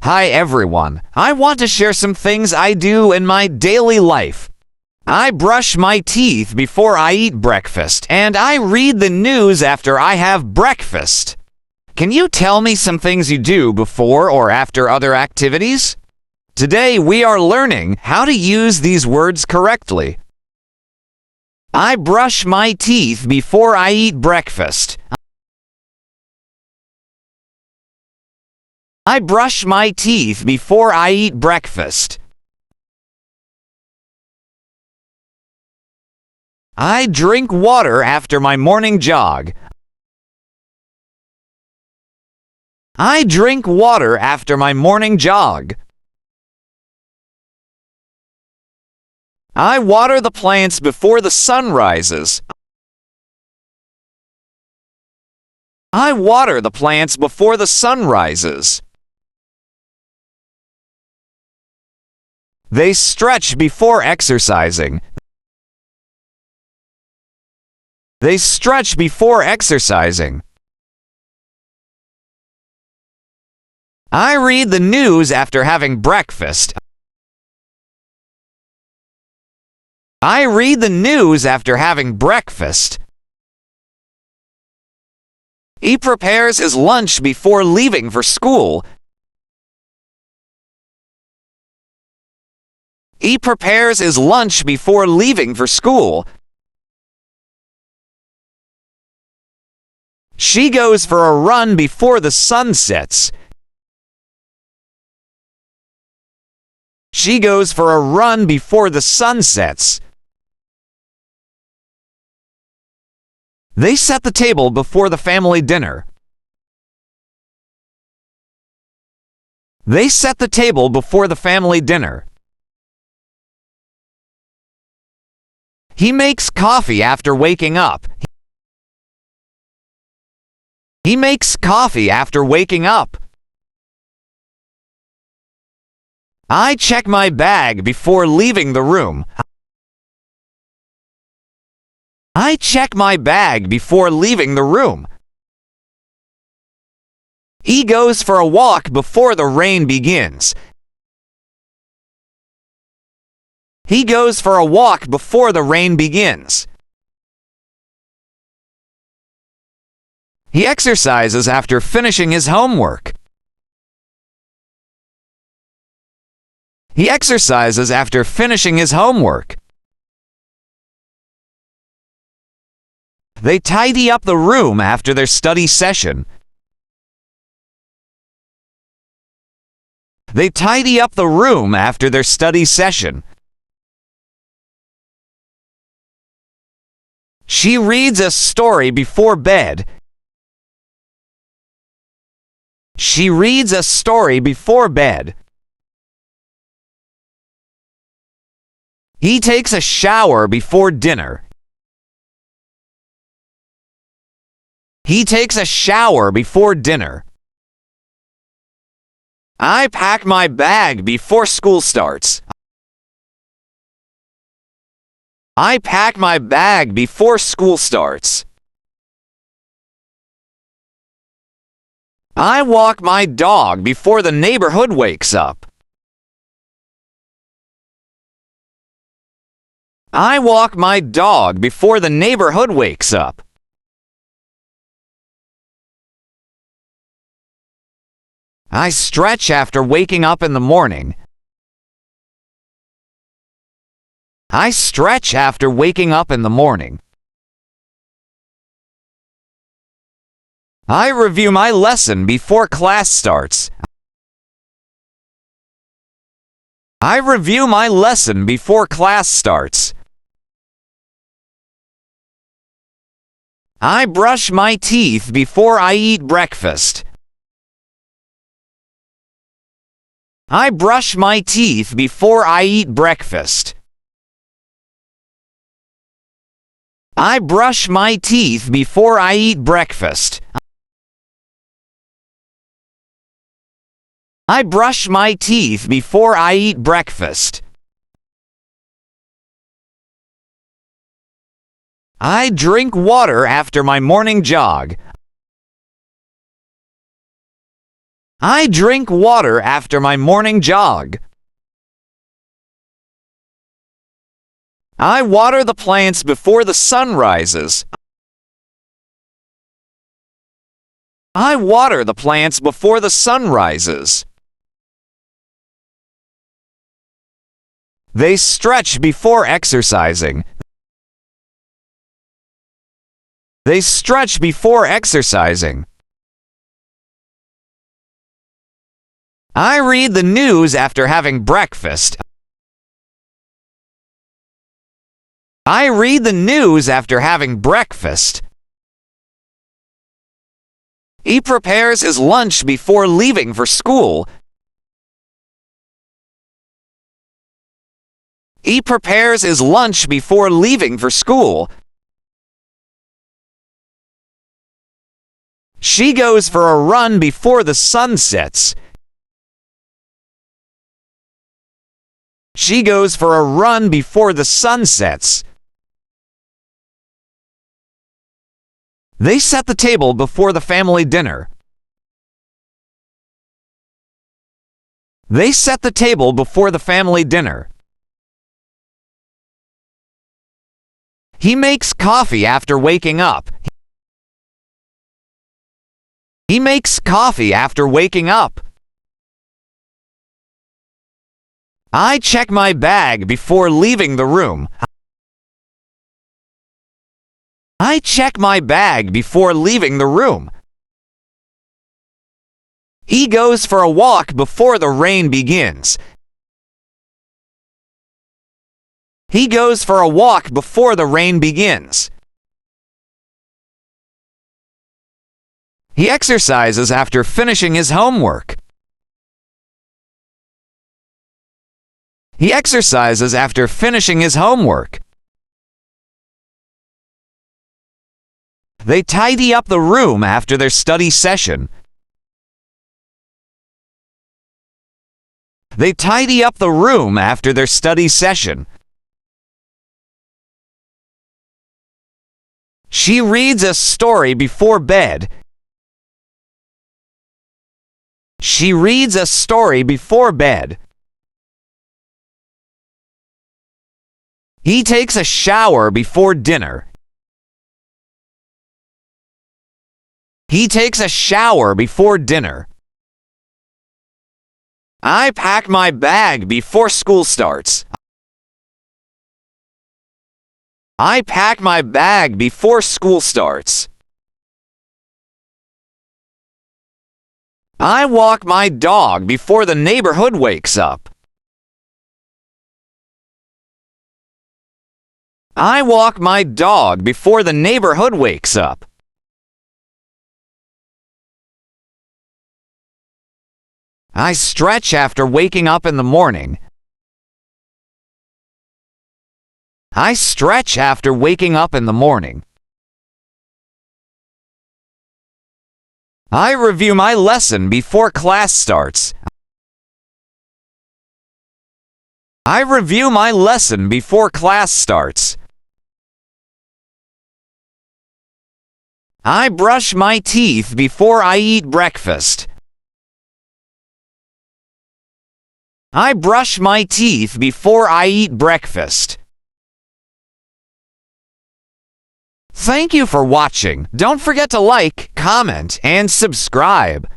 Hi everyone. I want to share some things I do in my daily life. I brush my teeth before I eat breakfast, and I read the news after I have breakfast. Can you tell me some things you do before or after other activities? Today we are learning how to use these words correctly. I brush my teeth before I eat breakfast. I brush my teeth before I eat breakfast. I drink water after my morning jog. I drink water after my morning jog. I water the plants before the sun rises. I water the plants before the sun rises. They stretch before exercising. They stretch before exercising. I read the news after having breakfast. I read the news after having breakfast. He prepares his lunch before leaving for school. He prepares his lunch before leaving for school. She goes for a run before the sun sets. She goes for a run before the sun sets. They set the table before the family dinner. They set the table before the family dinner. He makes coffee after waking up. He makes coffee after waking up. I check my bag before leaving the room. I check my bag before leaving the room. He goes for a walk before the rain begins. He goes for a walk before the rain begins. He exercises after finishing his homework. He exercises after finishing his homework. They tidy up the room after their study session. They tidy up the room after their study session. She reads a story before bed. She reads a story before bed. He takes a shower before dinner. He takes a shower before dinner. I pack my bag before school starts. I pack my bag before school starts. I walk my dog before the neighborhood wakes up. I walk my dog before the neighborhood wakes up. I stretch after waking up in the morning. I stretch after waking up in the morning. I review my lesson before class starts. I review my lesson before class starts. I brush my teeth before I eat breakfast. I brush my teeth before I eat breakfast. I brush my teeth before I eat breakfast. I brush my teeth before I eat breakfast. I drink water after my morning jog. I drink water after my morning jog. I water the plants before the sun rises. I water the plants before the sun rises. They stretch before exercising. They stretch before exercising. I read the news after having breakfast. I read the news after having breakfast. He prepares his lunch before leaving for school. He prepares his lunch before leaving for school. She goes for a run before the sun sets. She goes for a run before the sun sets. They set the table before the family dinner. They set the table before the family dinner. He makes coffee after waking up. He makes coffee after waking up. I check my bag before leaving the room. I check my bag before leaving the room. He goes for a walk before the rain begins. He goes for a walk before the rain begins. He exercises after finishing his homework. He exercises after finishing his homework. They tidy up the room after their study session. They tidy up the room after their study session. She reads a story before bed. She reads a story before bed. He takes a shower before dinner. He takes a shower before dinner. I pack my bag before school starts. I pack my bag before school starts. I walk my dog before the neighborhood wakes up. I walk my dog before the neighborhood wakes up. I stretch after waking up in the morning. I stretch after waking up in the morning. I review my lesson before class starts. I review my lesson before class starts. I brush my teeth before I eat breakfast. I brush my teeth before I eat breakfast. Thank you for watching. Don't forget to like, comment, and subscribe.